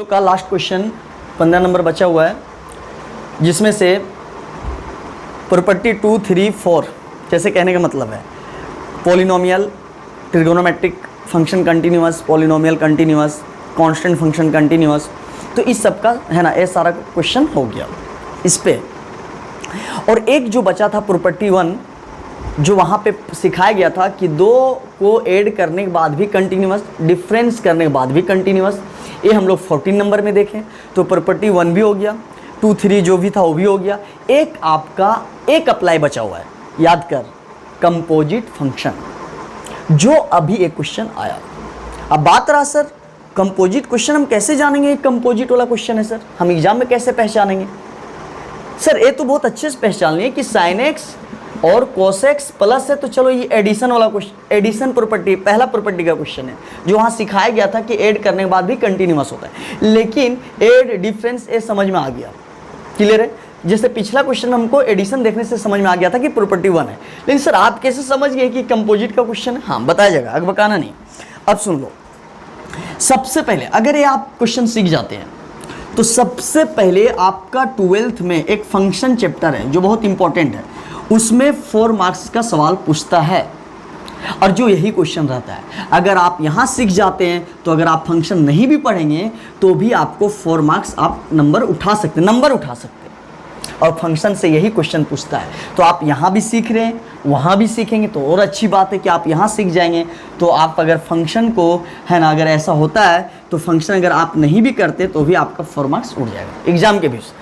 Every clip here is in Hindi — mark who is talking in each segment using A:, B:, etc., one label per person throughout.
A: लोग का लास्ट क्वेश्चन 15 नंबर बचा हुआ है, जिसमें से प्रॉपर्टी 2, 3, 4 जैसे कहने का मतलब है polynomial, trigonometric function continuous, polynomial continuous, constant function continuous, तो इस सब का है ना ये सारा क्वेश्चन हो गया इस पे। और एक जो बचा था प्रॉपर्टी 1, जो वहाँ पे सिखाया गया था कि दो को ऐड करने के बाद भी कंटिन्यूअस, डिफरेंस करने के बाद भी कंटिन्यूअस, ये हम लोग 14 नंबर में देखें। तो प्रॉपर्टी 1 भी हो गया, 2, 3 जो भी था वो भी हो गया। एक आपका एक अप्लाई बचा हुआ है, याद कर, कंपोजिट फंक्शन, जो अभी एक क्वेश्चन आया। अब बात रहा सर कंपोजिट क्वेश्चन हम कैसे जानेंगे, कंपोजिट वाला क्वेश्चन है सर, हम एग्जाम में कैसे पहचानेंगे? सर ये तो बहुत अच्छे से पहचान लिए कि साइन एक्स और कोस एक्स प्लस है, तो चलो ये एडिशन वाला क्वेश्चन, एडिशन प्रॉपर्टी पहला प्रॉपर्टी का क्वेश्चन है, जो वहाँ सिखाया गया था कि ऐड करने के बाद भी कंटिन्यूअस होता है। लेकिन ऐड डिफरेंस ये समझ में आ गया, क्लियर है। जैसे पिछला क्वेश्चन हमको एडिशन देखने से समझ में आ गया था कि प्रॉपर्टी 1 है, लेकिन सर आप कैसे समझ गए कि कंपोजिट का क्वेश्चन है? हाँ बताया जाएगा, अब बकाना नहीं। अब सुन लो, सबसे पहले अगर ये आप क्वेश्चन सीख जाते हैं तो सबसे पहले आपका 12th में एक फंक्शन चैप्टर है जो बहुत इंपॉर्टेंट है, उसमें 4 मार्क्स का सवाल पूछता है, और जो यही क्वेश्चन रहता है। अगर आप यहाँ सीख जाते हैं तो अगर आप फंक्शन नहीं भी पढ़ेंगे तो भी आपको 4 मार्क्स आप नंबर उठा सकते हैं, और फंक्शन से यही क्वेश्चन पूछता है। तो आप यहाँ भी सीख रहे हैं, वहाँ भी सीखेंगे तो और अच्छी बात है कि आप यहाँ सीख जाएंगे। तो आप अगर फंक्शन को है ना, अगर ऐसा होता है तो फंक्शन अगर आप नहीं भी करते तो भी आपका 4 मार्क्स उठ जाएगा एग्जाम के बेस।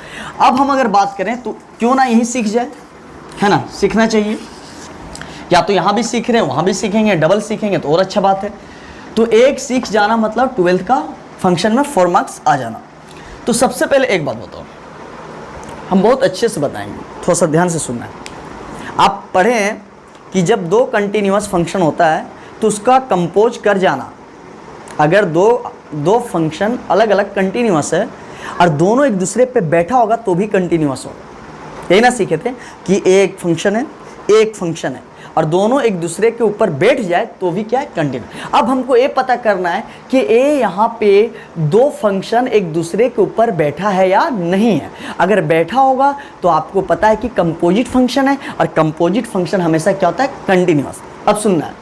A: अब हम अगर बात करें तो क्यों ना यही सीख जाए, है ना, सीखना चाहिए। या तो यहाँ भी सीख रहे हैं वहाँ भी सीखेंगे, डबल सीखेंगे तो और अच्छा बात है। तो एक सीख जाना मतलब 12th का फंक्शन में 4 मार्क्स आ जाना। तो सबसे पहले एक बात बताओ, हम बहुत अच्छे से बताएंगे, थोड़ा सा ध्यान से सुनना है। आप पढ़ें कि जब दो कंटिन्यूअस फंक्शन होता है तो उसका कंपोज कर जाना, अगर दो फंक्शन अलग अलग कंटिन्यूअस है और दोनों एक दूसरे पे बैठा होगा तो भी कंटिन्यूअस होगा। यही ना सीखे थे कि एक फंक्शन है और दोनों एक दूसरे के ऊपर बैठ जाए तो भी क्या है, कंटिन्यू। अब हमको ये पता करना है कि ये यहाँ पे दो फंक्शन एक दूसरे के ऊपर बैठा है या नहीं है। अगर बैठा होगा तो आपको पता है कि कंपोजिट फंक्शन है, और कंपोजिट फंक्शन हमेशा क्या होता है, कंटिन्यूअस। अब सुनना है,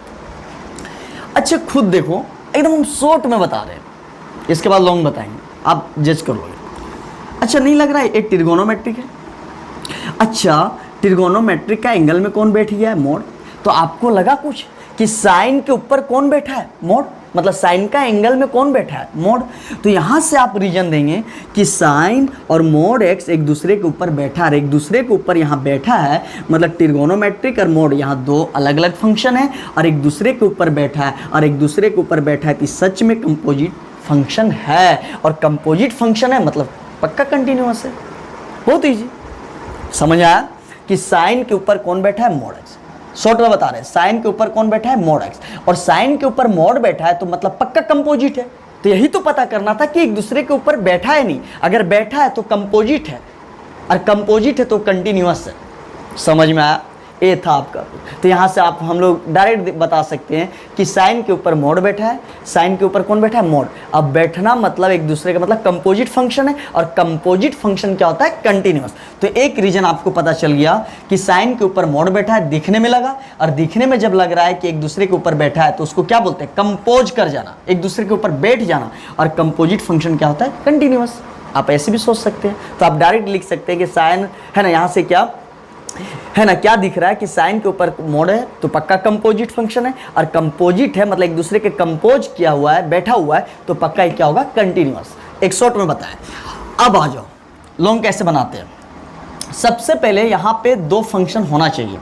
A: अच्छा खुद देखो, एकदम हम शॉर्ट में बता रहे हैं, इसके बाद लॉन्ग बताएंगे, आप जज कर लोगे। अच्छा नहीं लग रहा है एक ट्रिगोनोमेट्रिक है। अच्छा ट्रिगोनोमेट्रिक का एंगल में कौन बैठ गया है, मोड। तो आपको लगा कुछ कि साइन के ऊपर कौन बैठा है, मोड, मतलब साइन का एंगल में कौन बैठा है, मोड। तो यहाँ से आप रीजन देंगे कि साइन और मोड एक्स एक दूसरे के ऊपर बैठा है, एक दूसरे के ऊपर यहाँ बैठा है, मतलब ट्रिगोनोमेट्रिक और मोड यहाँ दो अलग अलग फंक्शन है और एक दूसरे के ऊपर बैठा है और एक दूसरे के ऊपर बैठा है, तो सच में कंपोजिट फंक्शन है। और कंपोजिट फंक्शन है मतलब पक्का कंटिन्यूअस है। बहुत ईजी, समझ आया कि साइन के ऊपर कौन बैठा है, मोड एक्स। शॉर्ट में बता रहे हैं, साइन के ऊपर कौन बैठा है, मोड एक्स, और साइन के ऊपर मोड बैठा है तो मतलब पक्का कंपोजिट है। तो यही तो पता करना था कि एक दूसरे के ऊपर बैठा है नहीं, अगर बैठा है तो कंपोजिट है, और कंपोजिट है तो कंटिन्यूअस है। समझ में आया, ये था आपका। तो यहाँ से आप हम लोग डायरेक्ट बता सकते हैं कि साइन के ऊपर मोड बैठा है, साइन के ऊपर कौन बैठा है, मोड। अब बैठना मतलब एक दूसरे का मतलब कंपोजिट फंक्शन है, और कंपोजिट फंक्शन क्या होता है, कंटिन्यूअस। तो एक रीजन आपको पता चल गया कि साइन के ऊपर मोड बैठा है, दिखने में लगा, और दिखने में जब लग रहा है कि एक दूसरे के ऊपर बैठा है तो उसको क्या बोलते हैं, कंपोज कर जाना, एक दूसरे के ऊपर बैठ जाना। और कंपोजिट फंक्शन क्या होता है, कंटिन्यूअस। आप ऐसे भी सोच सकते हैं, तो आप डायरेक्ट लिख सकते हैं कि साइन है ना, यहाँ से क्या है ना, क्या दिख रहा है कि साइन के ऊपर मोड है तो पक्का कंपोजिट फंक्शन है, और कंपोजिट है मतलब एक दूसरे के कंपोज किया हुआ है, बैठा हुआ है, तो पक्का क्या होगा, कंटिन्यूअस। एक शॉर्ट में बताया। अब आ जाओ लॉन्ग कैसे बनाते हैं। सबसे पहले यहाँ पे दो फंक्शन होना चाहिए,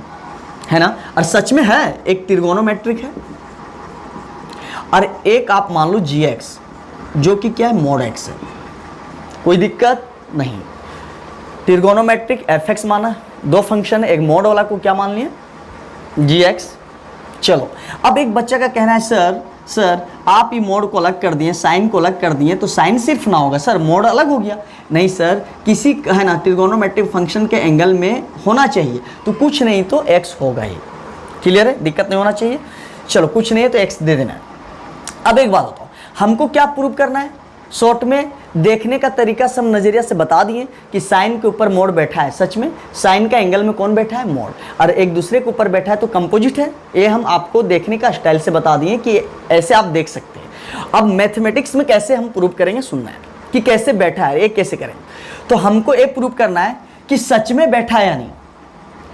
A: है ना, और सच में है, एक ट्रिगोनोमेट्रिक है और एक आप मान लो gx, जो कि क्या है, मोड x है। कोई दिक्कत नहीं। ट्रिगोनोमेट्रिक fx माना, दो फंक्शन है, एक मोड वाला को क्या मान लिया, gx। चलो अब एक बच्चा का कहना है सर आप ही मोड को अलग कर दिए, साइन को अलग कर दिए, तो साइन सिर्फ ना होगा सर, मोड अलग हो गया। नहीं सर, किसी है ना ट्रिगोनोमेट्रिक फंक्शन के एंगल में होना चाहिए, तो कुछ नहीं तो x होगा ही। क्लियर है, दिक्कत नहीं होना चाहिए। चलो कुछ नहीं है तो x दे देना है। अब एक बात बताओ, हमको क्या प्रूव करना है, शॉर्ट में देखने का तरीका सब नज़रिया से बता दिए कि साइन के ऊपर मोड बैठा है, सच में साइन का एंगल में कौन बैठा है, मोड, और एक दूसरे के ऊपर बैठा है तो कंपोजिट है। ये हम आपको देखने का स्टाइल से बता दिए कि ऐसे आप देख सकते हैं। अब मैथमेटिक्स में कैसे हम प्रूव करेंगे, सुनना है कि कैसे बैठा है, ये कैसे करेंगे। तो हमको ये प्रूव करना है कि सच में बैठा है या नहीं,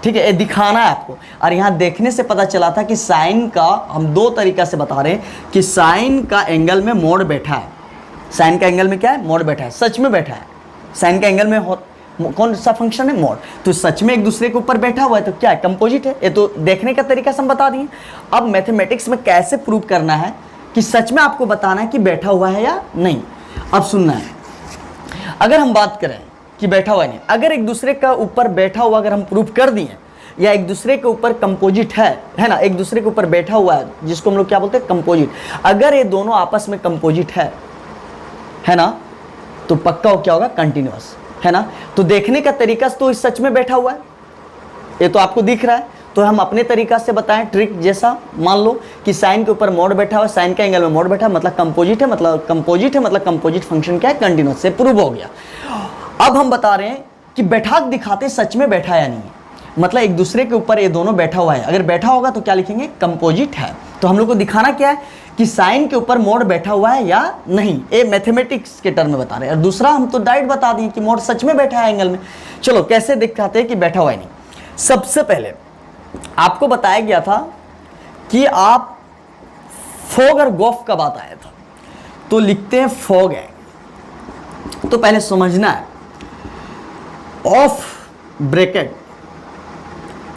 A: ठीक है, ये दिखाना है आपको। और यहाँ देखने से पता चला था कि साइन का हम दो तरीका से बता रहे हैं कि साइन का एंगल में मोड बैठा है। साइन का एंगल में क्या है, मोड बैठा है, सच में बैठा है। साइन का एंगल में कौन सा फंक्शन है, मोड। तो सच में एक दूसरे के ऊपर बैठा हुआ है तो क्या है, कंपोजिट है। ये तो देखने का तरीका से हम बता दिए। अब मैथमेटिक्स में कैसे प्रूव करना है कि सच में आपको बताना है कि बैठा हुआ है या नहीं। अब सुनना है, अगर हम बात करें कि बैठा हुआ नहीं, अगर एक दूसरे का ऊपर बैठा हुआ अगर हम प्रूव कर दिए या एक दूसरे के ऊपर कंपोजिट है ना, एक दूसरे के ऊपर बैठा हुआ है जिसको हम लोग क्या बोलते हैं, कंपोजिट। अगर ये दोनों आपस में कंपोजिट है ना, तो पक्का हो क्या होगा, कंटिन्यूअस, है ना। तो देखने का तरीका तो इस सच में बैठा हुआ है, ये तो आपको दिख रहा है। तो हम अपने तरीका से बताएं ट्रिक जैसा, मान लो कि साइन के ऊपर मोड बैठा हुआ है, साइन का एंगल में मोड बैठा है, मतलब कंपोजिट है, मतलब कंपोजिट फंक्शन क्या है, कंटिन्यूअस, से प्रूव हो गया। अब हम बता रहे हैं कि बैठा दिखाते सच में बैठा या नहीं, मतलब एक दूसरे के ऊपर ये दोनों बैठा हुआ है। अगर बैठा होगा तो क्या लिखेंगे, कंपोजिट है। तो हम लोग को दिखाना क्या है कि साइन के ऊपर मोड बैठा हुआ है या नहीं, ये मैथमेटिक्स के टर्म में बता रहे हैं। और दूसरा हम तो डायरेक्ट बता दिए कि मोड सच में बैठा है एंगल में। चलो कैसे दिखाते हैं कि बैठा हुआ है नहीं। सबसे पहले आपको बताया गया था कि आप फॉग और गोफ का बात आया था, तो लिखते हैं फॉग है। तो पहले समझना है, ऑफ ब्रैकेट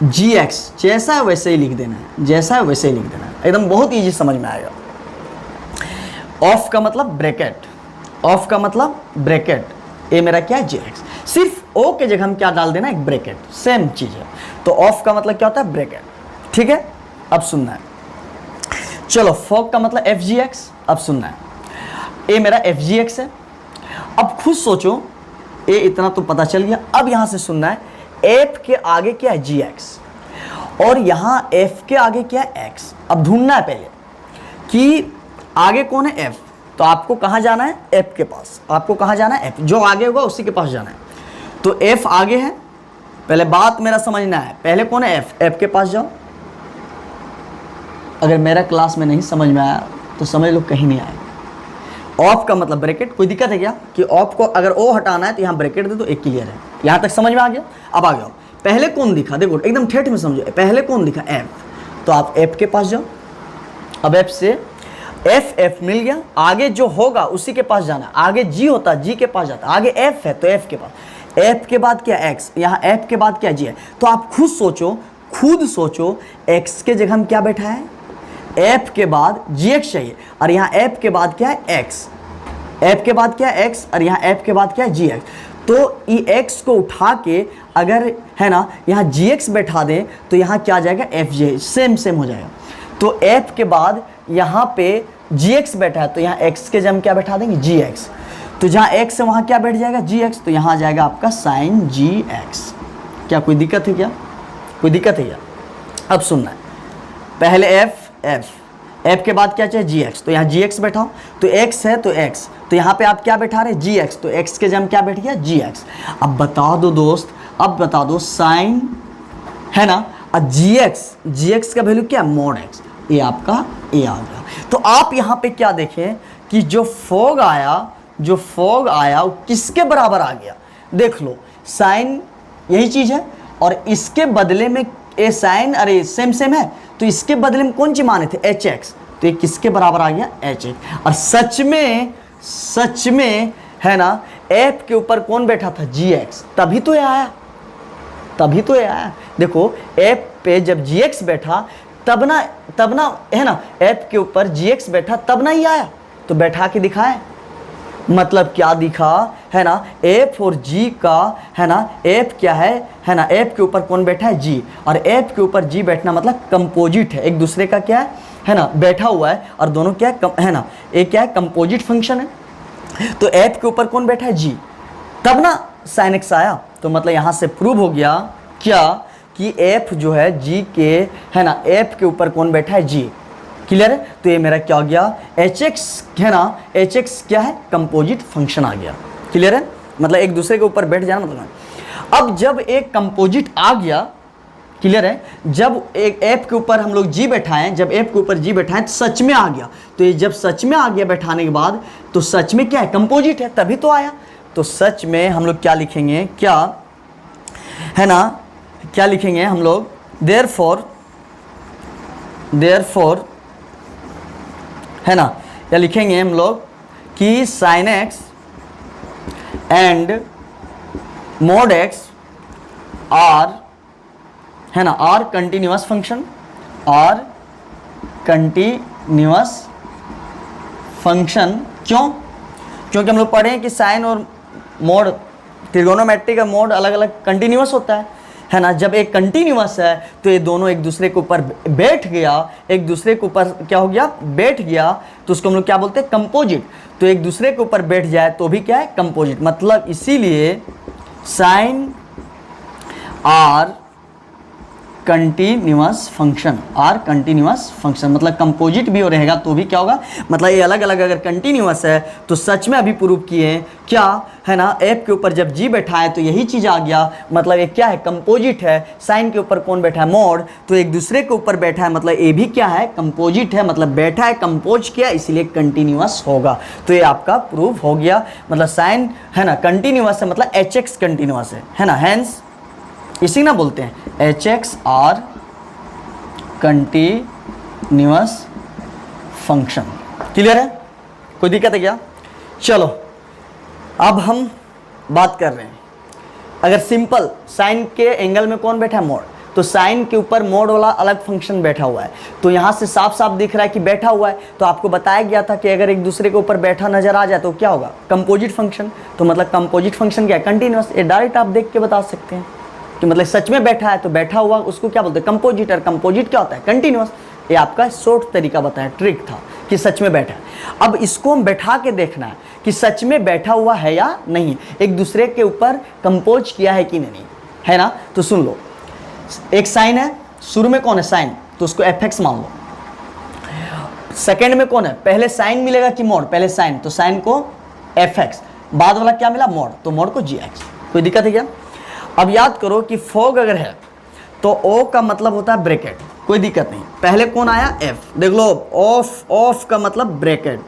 A: gx जैसा है वैसे ही लिख देना है, जैसा है वैसे ही लिख देना है, एकदम बहुत इजी समझ में आएगा। ऑफ का मतलब ब्रैकेट, ऑफ का मतलब ब्रैकेट, ये मेरा क्या है, gx। सिर्फ ओ के जगह हम क्या डाल देना, एक ब्रैकेट, सेम चीज है। तो ऑफ का मतलब क्या होता है, ब्रैकेट, ठीक है। अब सुनना है, चलो फॉग का मतलब fgx। अब सुनना है, ये मेरा fgx है। अब खुद सोचो, ये इतना तो पता चल गया। अब यहां से सुनना है, f के आगे क्या है, gx, और यहां f के आगे क्या है, x। अब ढूंढना है पहले कि आगे कौन है, f। तो आपको कहां जाना है, f के पास। आपको कहां जाना है, f, जो आगे होगा उसी के पास जाना है। तो f आगे है, पहले बात मेरा समझना है, पहले कौन है, f के पास जाओ। अगर मेरा क्लास में नहीं समझ में आया तो समझ लो कहीं नहीं आया। ऑफ का मतलब ब्रैकेट, कोई दिक्कत है क्या कि ऑफ को अगर ओ हटाना है तो यहाँ ब्रैकेट दे दो, एक क्लियर है। यहाँ तक समझ में आ गया। अब आ गया, पहले कौन दिखा, देखो एकदम ठेठ में समझो, पहले कौन दिखा, एफ। तो आप एफ के पास जाओ। अब एफ से एफ मिल गया, आगे जो होगा उसी के पास जाना। आगे जी होता जी के पास जाता, आगे एफ है तो एफ के पास। एफ के बाद क्या, एक्स, यहाँ एफ के बाद क्या, जी है। तो आप खुद सोचो एक्स के जगह हम क्या बैठा है, f के बाद gx चाहिए, और यहाँ f के बाद क्या है, x। f के बाद क्या है, x, और यहाँ f के बाद क्या है, gx। तो ये x को उठा के अगर है ना यहाँ gx बैठा दें तो यहाँ क्या आ जाएगा, fj, सेम हो जाएगा। तो f के बाद यहाँ पे gx बैठा है तो यहाँ x के जगह हम क्या बैठा देंगे, gx। तो जहाँ x है वहाँ क्या बैठ जाएगा, gx। तो यहाँ आ जाएगा आपका sin gx। क्या कोई दिक्कत है क्या, कोई दिक्कत है क्या। अब सुनना है, पहले f के बाद क्या चाहिए, gx। तो यहाँ gx बैठाओ, तो x है तो x, तो यहाँ पे आप क्या बैठा रहे, gx। तो x के जगह क्या बैठ गया, gx। अब बता दो दोस्त, अब बता दो साइन है ना, और gx का वैल्यू क्या, mod x। ये आपका ये आ गया। तो आप यहाँ पे क्या देखें कि जो फॉग आया वो किसके बराबर आ गया, देख लो, साइन यही चीज़ है और इसके बदले में ए साइन, अरे सेम है, तो इसके बदले में कौन सी माने थे, hx। तो ये किसके बराबर आ गया, hx। और सच में है ना, f के ऊपर कौन बैठा था, gx, तभी तो ये आया। देखो f पे जब gx बैठा तब ना है ना, f के ऊपर gx बैठा तब ना ही आया, तो बैठा के दिखाए, मतलब क्या दिखा है ना, f और g का है ना, f क्या है ना, f के ऊपर कौन बैठा है, g, और f के ऊपर g बैठना मतलब कंपोजिट है, एक दूसरे का क्या है ना, बैठा हुआ है, और दोनों क्या है ना, एक क्या है, कंपोजिट फंक्शन है। तो f के ऊपर कौन बैठा है, g, तब ना sin x आया। तो मतलब यहाँ से प्रूव हो गया क्या कि f जो है g के है ना, f के ऊपर कौन बैठा है, g। क्लियर है? तो ये मेरा क्या हो गया, एच एक्स है ना, एच एक्स क्या है, कंपोजिट फंक्शन आ गया। क्लियर है? मतलब एक दूसरे के ऊपर बैठ जाना मतलब। अब जब एक कंपोजिट आ गया, क्लियर है, जब एक एफ के ऊपर हम लोग जी बैठाएं, जब एफ के ऊपर जी बैठाएं तो सच में आ गया। तो ये जब सच में आ गया बैठाने के बाद, तो सच में क्या है, कंपोजिट है, तभी तो आया। तो सच में हम लोग क्या लिखेंगे, क्या है ना, क्या लिखेंगे हम लोग, देयरफॉर है ना, या लिखेंगे हम लोग कि sine x and mod x are, है ना, are continuous function, are continuous function. क्यों? क्योंकि हम लोग पढ़े हैं कि साइन और मोड, ट्रिगोनोमेट्रिक का मोड अलग अलग कंटिन्यूअस होता है ना। जब एक कंटिन्यूअस है तो ये दोनों एक दूसरे के ऊपर बैठ गया, एक दूसरे के ऊपर क्या हो गया, बैठ गया, तो उसको हम लोग क्या बोलते हैं, कंपोजिट। तो एक दूसरे के ऊपर बैठ जाए तो भी क्या है, कंपोजिट। मतलब इसीलिए sine are continuous function, are continuous function मतलब कंपोजिट भी हो रहेगा तो भी क्या होगा, मतलब ये अलग अलग अगर कंटिन्यूअस है तो सच में अभी प्रूव किए क्या है ना, एफ के ऊपर जब जी बैठा है तो यही चीज़ आ गया, मतलब ये क्या है, कंपोजिट है। साइन के ऊपर कौन बैठा है, मोड, तो एक दूसरे के ऊपर बैठा है, मतलब ये भी क्या है, कंपोजिट है, मतलब बैठा है, कंपोज किया, इसलिए कंटिन्यूअस होगा। तो ये आपका प्रूफ हो गया। मतलब साइन है ना कंटिन्यूअस है, मतलब एच एक्स कंटिन्यूअस है ना, हैंस इसी ना बोलते हैं H x are continuous function. Clear है? कोई दिक्कत है क्या? चलो अब हम बात कर रहे हैं, अगर सिंपल साइन के एंगल में कौन बैठा है, मोड, तो साइन के ऊपर मोड वाला अलग फंक्शन बैठा हुआ है। तो यहाँ से साफ साफ दिख रहा है कि बैठा हुआ है। तो आपको बताया गया था कि अगर एक दूसरे के ऊपर बैठा नजर आ जाए तो क्या होगा, कंपोजिट फंक्शन। तो मतलब कंपोजिट फंक्शन क्या है, कंटिन्यूअस। ये डायरेक्ट आप देख के बता सकते हैं कि मतलब सच में बैठा है तो बैठा हुआ उसको क्या बोलते हैं, कंपोजिट। और कंपोजिट क्या होता है, कंटिन्यूअस। ये आपका शॉर्ट तरीका बताया, ट्रिक था कि सच में बैठा है। अब इसको हम बैठा के देखना है कि सच में बैठा हुआ है या नहीं, एक दूसरे के ऊपर कंपोज किया है कि नहीं, है ना। तो सुन लो, एक साइन है, शुरू में कौन है, साइन, तो उसको एफ एक्स मान लो। सेकेंड में कौन है, पहले साइन मिलेगा कि मोड, पहले साइन, तो साइन को एफ एक्स, बाद वाला क्या मिला, मोड, तो मोड को जी एक्स। कोई दिक्कत है क्या? अब याद करो कि फॉग अगर है तो ओ का मतलब होता है ब्रैकेट, कोई दिक्कत नहीं। पहले कौन आया, एफ, देख लो, ऑफ, ऑफ का मतलब ब्रैकेट,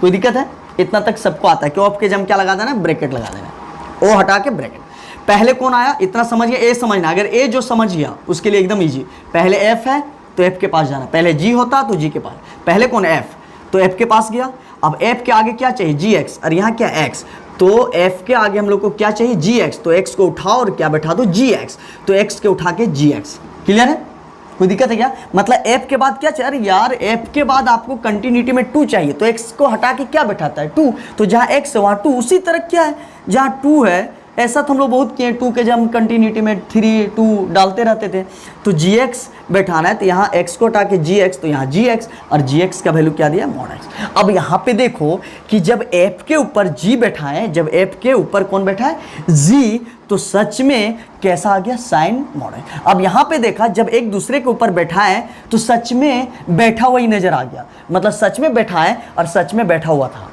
A: कोई दिक्कत है? इतना तक सबको आता है कि ऑफ के जम क्या लगा देना, ब्रैकेट लगा देना, ओ हटा के ब्रैकेट। पहले कौन आया, इतना समझ गया, ए समझना, अगर ए जो समझ गया उसके लिए एकदम इजी। पहले एफ है तो एफ के पास जाना, पहले जी होता तो जी के पास, पहले कौन एफ, तो एफ के पास गया। अब एफ के आगे क्या चाहिए, जी एक्स, और यहाँ क्या एक्स, तो f के आगे हम लोग को क्या चाहिए, gx, तो x को उठाओ और क्या बैठा दो, gx, तो x के उठा के gx। क्लियर है? कोई दिक्कत है क्या? मतलब f के बाद क्या चाहिए, अरे यार f के बाद आपको कंटिन्यूटी में 2 चाहिए, तो x को हटा के क्या बैठाता है, 2, तो जहाँ x है वहाँ 2, उसी तरह क्या है, जहाँ 2 है, ऐसा तो हम लोग बहुत किए, 2 के जब हम कंटिन्यूटी में 3 2 डालते रहते थे, तो gx बैठाना है, तो यहाँ x को हटा के gx, तो यहाँ gx, और gx का वैल्यू क्या दिया, mod x। अब यहाँ पे देखो कि जब f के ऊपर g बैठा है, जब f के ऊपर कौन बैठा है, g, तो सच में कैसा आ गया, साइन mod x। अब यहाँ पे देखा जब एक दूसरे के ऊपर बैठा है तो सच में बैठा हुआ ही नजर आ गया, मतलब सच में बैठा है और सच में बैठा हुआ था।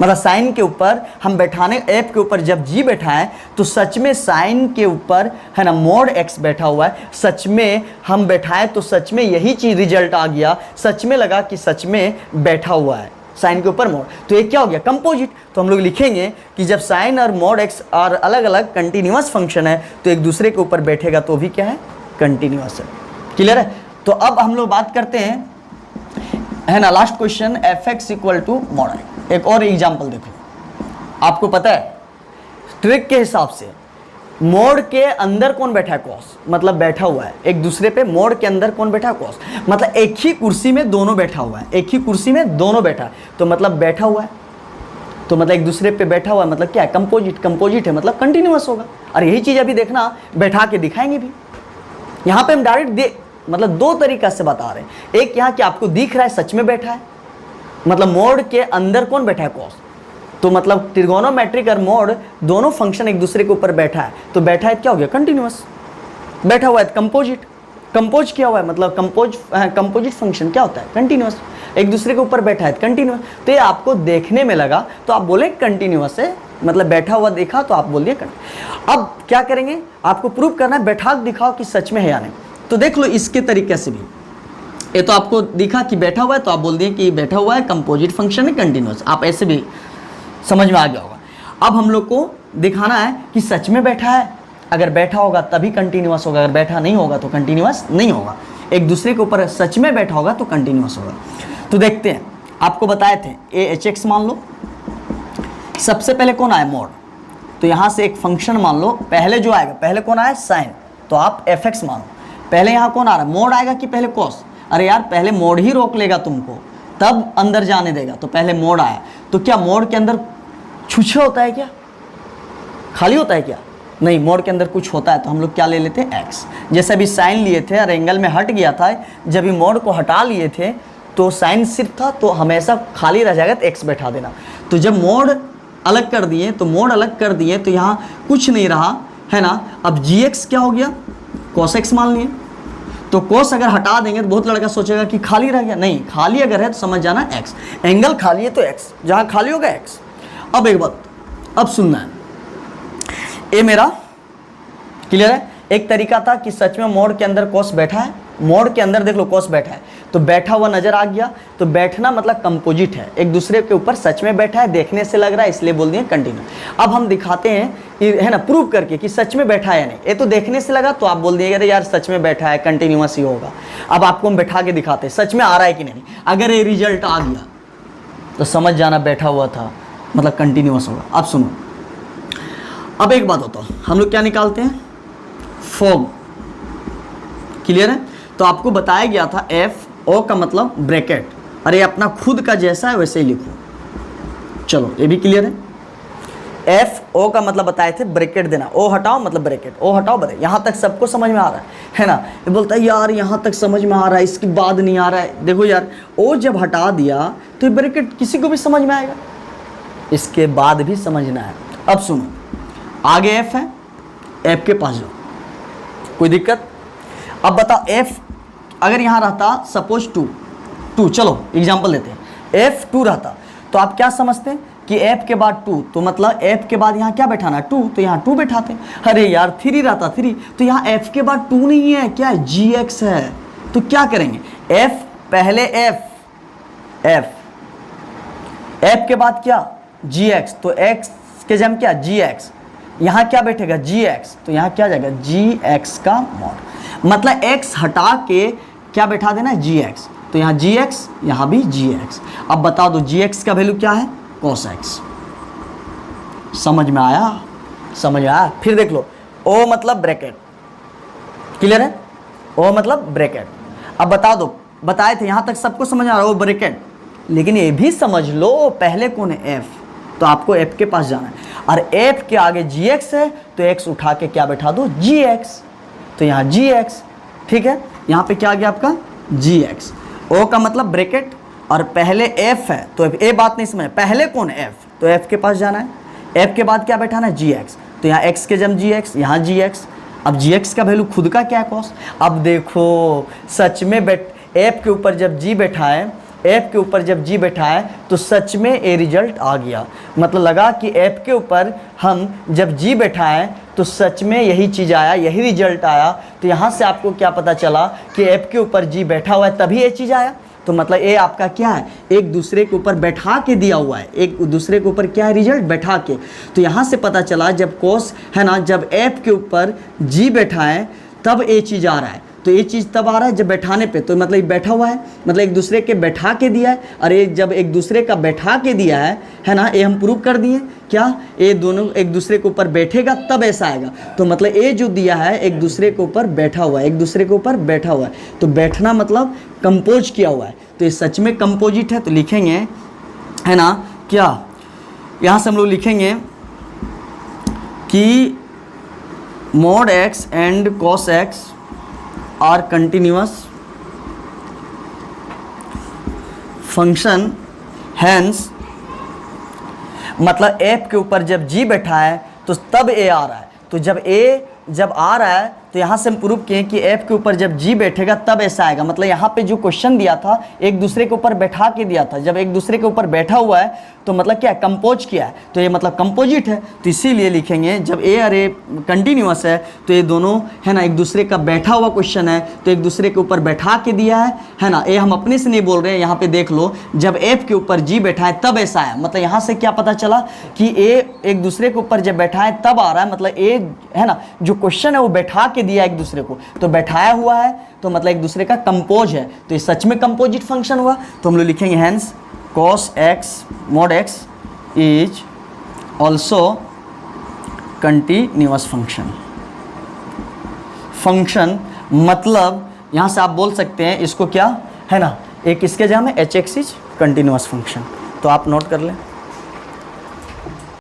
A: मतलब साइन के ऊपर हम बैठाने, एफ के ऊपर जब जी बैठा है तो सच में साइन के ऊपर है ना मोड एक्स बैठा हुआ है, सच में हम बैठाए तो सच में यही चीज रिजल्ट आ गया, सच में लगा कि सच में बैठा हुआ है साइन के ऊपर मोड, तो ये क्या हो गया, कंपोजिट। तो हम लोग लिखेंगे कि जब साइन और मोड एक्स और अलग अलग कंटिन्यूअस फंक्शन है तो एक दूसरे के ऊपर बैठेगा तो भी क्या है, कंटिन्यूअस है। क्लियर है? तो अब हम लोग बात करते हैं, है ना, last question, F x equal to mod x. एक और एग्जाम्पल देखो, आपको पता है ट्रिक के हिसाब से मोड के अंदर कौन बैठा है, कॉस, मतलब बैठा हुआ है एक दूसरे पे, मोड के अंदर कौन बैठा है, कॉस, मतलब एक ही कुर्सी में दोनों बैठा हुआ है, एक ही कुर्सी में दोनों बैठा है, तो मतलब बैठा हुआ है, तो मतलब एक दूसरे पे बैठा हुआ है, मतलब क्या है, कंपोजिट, कंपोजिट है मतलब कंटिन्यूअस होगा। और यही चीज अभी देखना, बैठा के दिखाएंगे भी। यहाँ पे हम डायरेक्ट मतलब 2 तरीका से बता रहे हैं, एक यहाँ कि आपको दिख रहा है सच में बैठा है, मतलब मोड के अंदर कौन बैठा है, कॉस, तो मतलब ट्रिगोनोमेट्रिक और मोड दोनों फंक्शन एक दूसरे के ऊपर बैठा है, तो बैठा है क्या हो गया, कंटिन्यूअस, बैठा हुआ है कंपोजिट। कंपोज किया हुआ है, मतलब कंपोजिट फंक्शन क्या होता है? कंटिन्यूअस, एक दूसरे के ऊपर बैठा है कंटिन्यूअस। तो ये आपको देखने में लगा तो आप बोले कंटिन्यूअस है, मतलब बैठा हुआ देखा तो आप बोल दिए कंटिन्यूअस। अब क्या करेंगे, आपको प्रूव करना है, बैठा दिखाओ कि सच में है या नहीं। तो देख लो इसके तरीके से भी, ये तो आपको दिखा कि बैठा हुआ है तो आप बोल दिए कि बैठा हुआ है, कंपोजिट फंक्शन है, कंटिन्यूअस, आप ऐसे भी समझ में आ गया होगा। अब हम लोग को दिखाना है कि सच में बैठा है, अगर बैठा होगा तभी कंटिन्यूअस होगा, अगर बैठा नहीं होगा तो कंटिन्यूअस नहीं होगा। एक दूसरे के ऊपर सच में बैठा होगा तो कंटिन्यूअस होगा। तो देखते हैं, आपको बताए थे ए एच एक्स मान लो, सबसे पहले कौन आया? मोड। तो यहाँ से एक फंक्शन मान लो, पहले जो आएगा, पहले कौन आया? साइन, तो आप एफ एक्स मानो। पहले यहाँ कौन आ रहा है? मोड आएगा कि पहले कॉस? अरे यार पहले मोड ही रोक लेगा तुमको, तब अंदर जाने देगा। तो पहले मोड आया, तो क्या मोड के अंदर छुछे होता है क्या? खाली होता है क्या? नहीं, मोड के अंदर कुछ होता है। तो हम लोग क्या ले लेते हैं? एक्स। जैसे अभी साइन लिए थे और एंगल में हट गया था, जब भी मोड को हटा लिए थे तो साइन सिर्फ था, तो हमेशा खाली रह जाएगा तो एक्स बैठा देना। तो जब मोड अलग कर दिए तो यहाँ कुछ नहीं रहा है ना। अब जी एक्स क्या हो गया? कॉस एक्स मान लिए। तो कॉस अगर हटा देंगे तो बहुत लड़का सोचेगा कि खाली रह गया, नहीं, खाली अगर है तो समझ जाना एक्स, एंगल खाली है तो एक्स, जहाँ खाली होगा एक्स। अब एक बात, अब सुनना है, ये मेरा क्लियर है। एक तरीका था कि सच में मोड के अंदर कॉस बैठा है, मोड के अंदर देख लो कॉस बैठा है, तो बैठा हुआ नजर आ गया। तो बैठना मतलब कंपोजिट है, एक दूसरे के ऊपर सच में बैठा है, देखने से लग रहा है, इसलिए बोल दिए कंटिन्यू। अब हम दिखाते हैं है ना, प्रूव करके कि सच में बैठा है या नहीं। ये तो देखने से लगा तो आप बोल दिए अरे यार सच में बैठा है, कंटिन्यूअस ही होगा। अब आपको हम बैठा के दिखाते हैं सच में आ रहा है कि नहीं। अगर ये रिजल्ट आ गया तो समझ जाना बैठा हुआ था, मतलब कंटिन्यूअस होगा। अब सुनो, अब एक बात होता है, हम लोग क्या निकालते हैं? फॉग, क्लियर है। तो आपको बताया गया था एफ ओ का मतलब ब्रैकेट, अरे अपना खुद का जैसा है वैसे ही लिखो। चलो ये भी क्लियर है। एफ ओ का मतलब बताए थे ब्रैकेट देना, ओ हटाओ मतलब ब्रैकेट, ओ हटाओ ब्रैकेट। यहाँ तक सबको समझ में आ रहा है ना? ये बोलता है यार यहाँ तक समझ में आ रहा है, इसके बाद नहीं आ रहा है। देखो यार, ओ जब हटा दिया तो ये ब्रैकेट किसी को भी समझ में आएगा, इसके बाद भी समझना है। अब सुनो, आगे एफ है, एफ के पास जाओ, कोई दिक्कत? अब बताओ एफ अगर यहाँ रहता सपोज टू, चलो एग्जांपल लेते हैं, एफ 2 रहता तो आप क्या समझते हैं कि एफ के बाद 2, तो मतलब एफ के बाद यहाँ क्या बैठाना? 2, तो यहाँ 2 बैठाते। अरे यार 3 रहता 3, तो यहाँ एफ के बाद 2 नहीं है, क्या है? जी एक्स है। तो क्या करेंगे? एफ पहले एफ के बाद क्या? जी एक्स, तो एक्स के जम क्या? जी एक्स। यहाँ क्या बैठेगा? जी एक्स, तो यहाँ क्या जाएगा? जी एक्स का मॉड, मतलब एक्स हटा के क्या बैठा देना है? जी एक्स। तो यहाँ जी एक्स, यहाँ भी जी एक्स। अब बता दो जी एक्स का वैल्यू क्या है? Cos x. समझ में आया? समझ आया? फिर देख लो, ओ मतलब ब्रैकेट, क्लियर है? ओ मतलब ब्रैकेट। अब बता दो, बताए थे यहाँ तक सबको समझ आ रहा है, ओ ब्रैकेट। लेकिन ये भी समझ लो पहले कौन है? एफ, तो आपको एफ के पास जाना है, और एफ के आगे जी एक्स है तो एक्स उठा के क्या बैठा दो? जी एक्स। तो यहाँ जी एक्स, ठीक है। यहाँ पे क्या आ गया आपका? जी एक्स। ओ का मतलब ब्रैकेट, और पहले एफ है तो ये बात नहीं समझ, पहले कौन है? एफ, तो एफ के पास जाना है। एफ के बाद क्या बैठाना है? जी एक्स, तो यहाँ एक्स के जम जी एक्स, यहाँ जी एक्स। अब जी एक्स का वैल्यू खुद का क्या? कॉस। अब देखो सच में एफ के ऊपर जब जी बैठा है, एफ के ऊपर जब जी बैठा है तो सच में ए रिजल्ट आ गया, मतलब लगा कि एफ के ऊपर हम जब जी बैठा है तो सच में यही चीज़ आया, यही रिजल्ट आया। तो यहाँ से आपको क्या पता चला कि एफ के ऊपर जी बैठा हुआ है तभी ये चीज़ आया। तो मतलब ये आपका क्या है? एक दूसरे के ऊपर बैठा के दिया हुआ है, एक दूसरे के ऊपर क्या है? रिजल्ट बैठा के। तो यहाँ से पता चला जब कॉस है ना, जब एफ के ऊपर जी बैठा है तब ये चीज़ आ रहा है। तो ये चीज़ तब आ रहा है जब बैठाने पे, तो मतलब बैठा हुआ है, मतलब एक दूसरे के बैठा के दिया है। और ये जब एक दूसरे का बैठा के दिया है ना, ये हम प्रूव कर दिए क्या? ये दोनों एक दूसरे के ऊपर बैठेगा तब ऐसा आएगा। तो मतलब ये जो दिया है एक दूसरे के ऊपर बैठा हुआ है, एक दूसरे के ऊपर बैठा हुआ है, तो बैठना मतलब कंपोज किया हुआ है। तो ये सच में कंपोजिट है। तो लिखेंगे है ना क्या, यहाँ से हम लोग लिखेंगे कि mod x and cos x are continuous function, hence मतलब f के ऊपर जब g बैठा है तो तब a आ रहा है। तो जब a जब आ रहा है तो यहाँ से हम प्रूव किए कि एफ के ऊपर जब जी बैठेगा तब ऐसा आएगा। मतलब यहाँ पे जो क्वेश्चन दिया था एक दूसरे के ऊपर बैठा के दिया था, जब एक दूसरे के ऊपर बैठा हुआ है तो मतलब क्या है, कंपोज किया है, तो ये मतलब कंपोजिट है। तो इसीलिए लिखेंगे जब ए और ए कंटिन्यूअस है तो ये दोनों है ना एक दूसरे का बैठा हुआ क्वेश्चन है, तो एक दूसरे के ऊपर बैठा के दिया है ना। ए हम अपने से नहीं बोल रहे हैं, यहाँ पे देख लो जब एफ के ऊपर जी बैठा है तब ऐसा है। मतलब यहाँ से क्या पता चला कि ए एक दूसरे के ऊपर जब बैठा है तब आ रहा है, मतलब ए है ना जो क्वेश्चन है वो बैठा के दिया एक दूसरे को, तो बैठाया हुआ है तो मतलब एक दूसरे का कंपोज है, तो ये सच में कंपोजिट फंक्शन हुआ। तो हम लोग लिखेंगे hence cos x mod x is also continuous function. Function मतलब यहाँ से आप बोल सकते हैं इसको क्या है ना, एक इसके जगह में H x is continuous function. तो आप नोट कर लें।